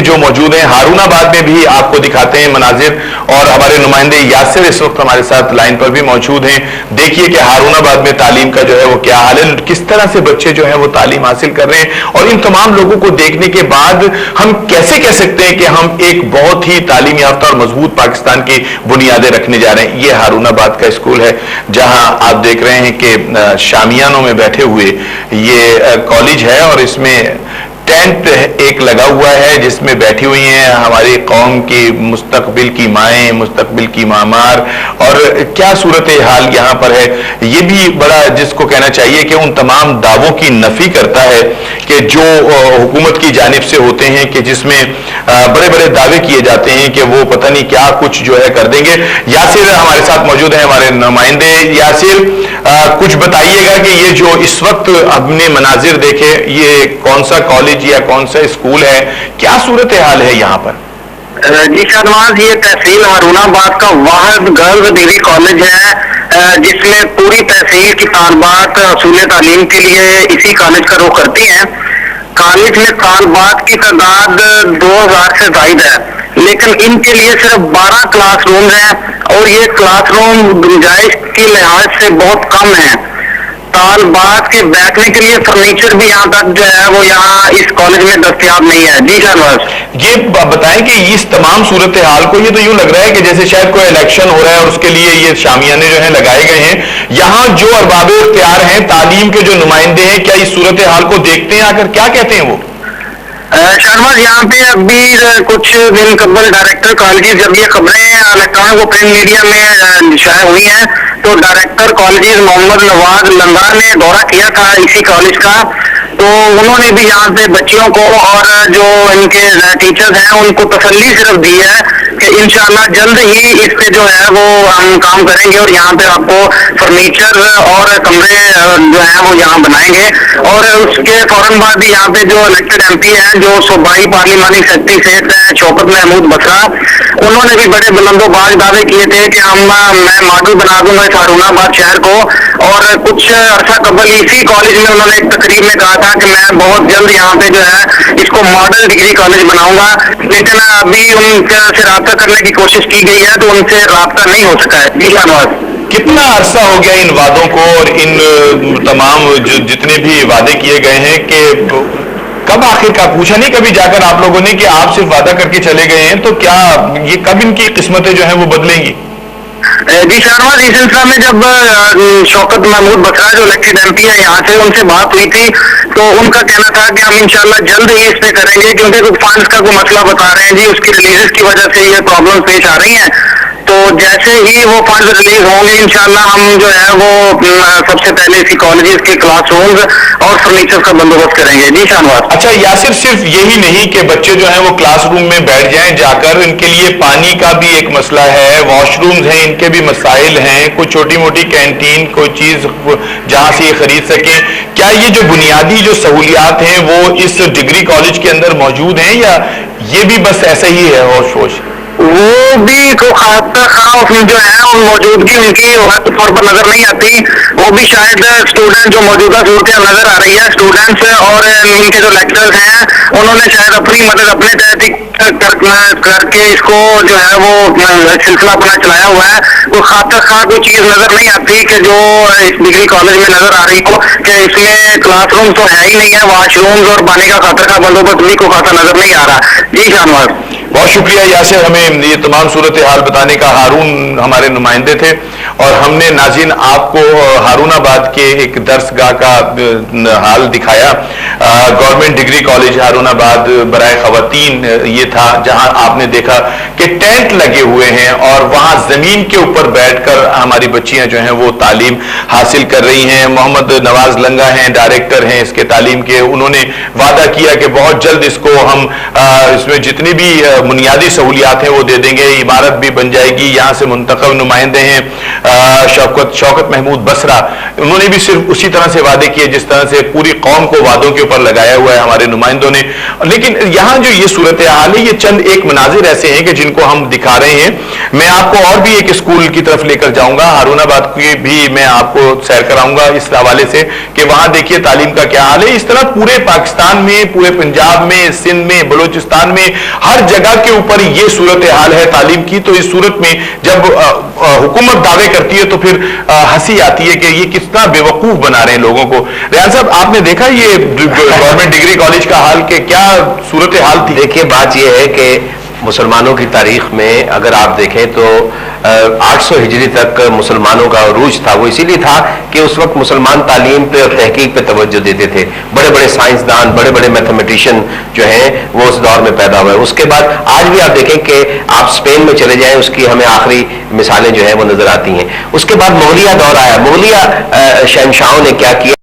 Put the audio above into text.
जो मौजूद हैं। हारूनाबाद में भी आपको दिखाते हैं मनाजिर, और हमारे नुमाइंदे यासिर इस वक्त हमारे साथ लाइन पर भी मौजूद हैं। देखिए कि हारूनाबाद में तालीम का जो है वो क्या हाल है, किस तरह से बच्चे जो है वो तालीम हासिल कर रहे हैं, और इन तमाम लोगों को देखने के बाद हम कैसे कह सकते हैं कि हम एक बहुत ही तालीम याफ्ता और मजबूत पाकिस्तान की बुनियादें रखने जा रहे हैं। ये हारूनाबाद का स्कूल है, जहां आप देख रहे हैं कि शामियानों में बैठे हुए ये कॉलेज है, और इसमें टेंट एक लगा हुआ है जिसमें बैठी हुई हैं हमारी कौम की मुस्तकबिल की माएँ, मुस्तकबिल की मामार, और क्या सूरत हाल यहाँ पर है। ये भी बड़ा जिसको कहना चाहिए कि उन तमाम दावों की नफी करता है कि जो हुकूमत की जानिब से होते हैं, कि जिसमें बड़े बड़े दावे किए जाते हैं कि वो पता नहीं क्या कुछ जो है कर देंगे। यासिर हमारे साथ मौजूद है, हमारे नुमाइंदे। यासिर, कुछ बताइएगा कि ये जो इस वक्त हमने मनाजिर देखे, ये कौन सा कॉलेज या कौन सा स्कूल है, क्या सूरत हाल है यहाँ पर? जी शाहनवाज, ये तहसील हारूनाबाद का वाहिद गर्ल्स डिग्री कॉलेज है, जिसमें पूरी तहसील की तालबात असूल तालीम के लिए इसी कॉलेज का रुख करती हैं। कॉलेज में तालबात की तादाद 2000 से ज्यादा है, लेकिन इनके लिए सिर्फ 12 क्लासरूम हैं, और ये क्लासरूम गुंजाइश की लिहाज से बहुत कम है। तालबात के बैठने के लिए फर्नीचर भी यहाँ तक जो है वो यहाँ इस कॉलेज में दस्तयाब नहीं है। जी शाहनवाज, ये बताएं कि इस तमाम सूरत हाल को, ये तो यूं लग रहा है कि जैसे शायद कोई इलेक्शन हो रहा है और उसके लिए ये शामियाने जो है लगाए गए हैं। यहाँ जो अरबाब इख्तियार हैं, तालीम के जो नुमाइंदे हैं, क्या इस सूरत हाल को देखते हैं, आकर क्या कहते हैं वो? शर्मा, यहाँ पे अभी कुछ दिन कबल डायरेक्टर कॉलेज, जब ये खबरें इलेक्ट्रॉनिक व प्रिंट मीडिया में शाया हुई हैं, तो डायरेक्टर कॉलेज मोहम्मद नवाज लंगार ने दौरा किया था इसी कॉलेज का। तो उन्होंने भी यहाँ पे बच्चियों को और जो इनके टीचर्स हैं उनको तसल्ली सिर्फ दी है कि इंशाल्लाह जल्द ही इस पे जो है वो हम काम करेंगे, और यहाँ पे आपको फर्नीचर और कमरे जो है वो यहाँ बनाएंगे। और उसके फौरन बाद भी यहाँ पे जो इलेक्टेड MP हैं, जो सूबाई पार्लिमानी सेक्रेटरी से शौकत महमूद बसरा, उन्होंने भी बड़े बुलंदोबाज दावे किए थे कि मैं मॉडल बना दूंगा इस हारूनाबाद शहर को। और कुछ अर्सा कबल इसी कॉलेज में उन्होंने एक तकरीब में कहा था कि मैं बहुत जल्द यहाँ पे जो है इसको मॉडल डिग्री कॉलेज बनाऊंगा, लेकिन अभी उनसे राब्ता करने की कोशिश की गई है तो उनसे राब्ता नहीं हो सका है। जी धन्यवाद। कितना अरसा हो गया इन वादों को और इन तमाम जितने भी वादे किए गए हैं, कि कब आखिरकार पूछा नहीं कभी जाकर आप लोगों ने कि आप सिर्फ वादा करके चले गए हैं, तो क्या ये कब इनकी किस्मतें जो हैं वो बदलेंगी? जी शाहनवाज, इस सिलसिला में जब शौकत महमूद बसरा जो इलेक्टेड MP है यहाँ से, उनसे बात हुई थी, तो उनका कहना था कि हम इंशाल्लाह जल्द ही इस पे करेंगे, क्योंकि कुछ फंड्स का कोई मसला बता रहे हैं जी, उसकी रिलीजेस की वजह से ये प्रॉब्लम पेश आ रही हैं। तो जैसे ही वो फंड रिलीज होंगे इंशाल्लाह हम जो है वो सबसे पहले इसी कॉलेजेस के क्लासरूम्स और फर्नीचर का बंदोबस्त करेंगे। जी शाहनवाज। अच्छा यासिर, सिर्फ यही नहीं कि बच्चे जो हैं वो क्लासरूम में बैठ जाएं जाकर, इनके लिए पानी का भी एक मसला है, वॉशरूम्स हैं, इनके भी मसाइल हैं, कोई छोटी मोटी कैंटीन, कोई चीज जहां से ये खरीद सकें। क्या ये जो बुनियादी जो सहूलियात हैं वो इस डिग्री कॉलेज के अंदर मौजूद हैं, या ये भी बस ऐसा ही है होश होश? वो भी को उसमें जो है उन मौजूदगी उनकी तौर पर नजर नहीं आती। वो भी शायद स्टूडेंट जो मौजूदा सूरत नजर आ रही है, स्टूडेंट्स और इनके जो लेक्चरर्स हैं उन्होंने शायद अपनी मदद अपने तहत करके इसको जो है वो सिलसिला अपना चलाया हुआ है। वो खातर खा कोई चीज नजर नहीं आती कि जो इस डिग्री कॉलेज में नजर आ रही हो, कि इसमें क्लासरूम तो है ही नहीं है, वॉशरूम्स और पानी का खातर का बंदोबस्त भी को खाता नजर नहीं आ रहा। जी शाहनवाज, बहुत शुक्रिया यासिर, हमें ये तमाम सूरत हाल बताने का। हारून हमारे नुमाइंदे थे, और हमने नाज़रीन आपको हारूनाबाद के एक दर्सगाह का हाल दिखाया। गवर्नमेंट डिग्री कॉलेज हारूनाबाद बराए खवातीन ये था, जहां आपने देखा कि टेंट लगे हुए हैं और वहां जमीन के ऊपर बैठकर हमारी बच्चियां जो हैं वो तालीम हासिल कर रही हैं। मोहम्मद नवाज लंगा हैं, डायरेक्टर हैं इसके तालीम के, उन्होंने वादा किया कि बहुत जल्द इसको हम इसमें जितनी भी बुनियादी सहूलियात हैं वो दे देंगे, इमारत भी बन जाएगी। यहाँ से मुंतखब नुमाइंदे हैं शौकत महमूद बसरा, उन्होंने भी सिर्फ उसी तरह से वादे किए जिस तरह से पूरी कौम को वादों के ऊपर लगाया हुआ है हमारे नुमाइंदों ने। लेकिन यहाँ जो ये सूरत हाल है, ये चंद एक मनाजिर ऐसे हैं कि जिनको हम दिखा रहे हैं। मैं आपको और भी एक स्कूल की तरफ लेकर जाऊंगा, हारूनाबाद की भी मैं आपको सैर कराऊंगा इस हवाले से कि वहां देखिए तालीम का क्या हाल है। इस तरह पूरे पाकिस्तान में, पूरे पंजाब में, सिंध में, बलूचिस्तान में, हर जगह के ऊपर ये सूरत हाल है तालीम की। तो इस सूरत में जब हुकूमत दावे करती है तो फिर हंसी आती है कि ये कितना बेवकूफ बना रहे हैं लोगों को। रियाज साहब, आपने देखा ये गवर्नमेंट डिग्री कॉलेज का हाल के क्या सूरत हाल थी? देखिए, बात यह है कि मुसलमानों की तारीख में अगर आप देखें तो 800 हिजरी तक मुसलमानों का उरूज था। वो इसीलिए था कि उस वक्त मुसलमान तालीम पे और तहकीक पे तवज्जो देते थे। बड़े बड़े साइंसदान, बड़े बड़े मैथमेटिशियन जो हैं वो उस दौर में पैदा हुए। उसके बाद आज भी आप देखें कि आप स्पेन में चले जाएं, उसकी हमें आखिरी मिसालें जो हैं वो नजर आती हैं। उसके बाद मुगलिया दौर आया। मुगलिया शहनशाहों ने क्या किया?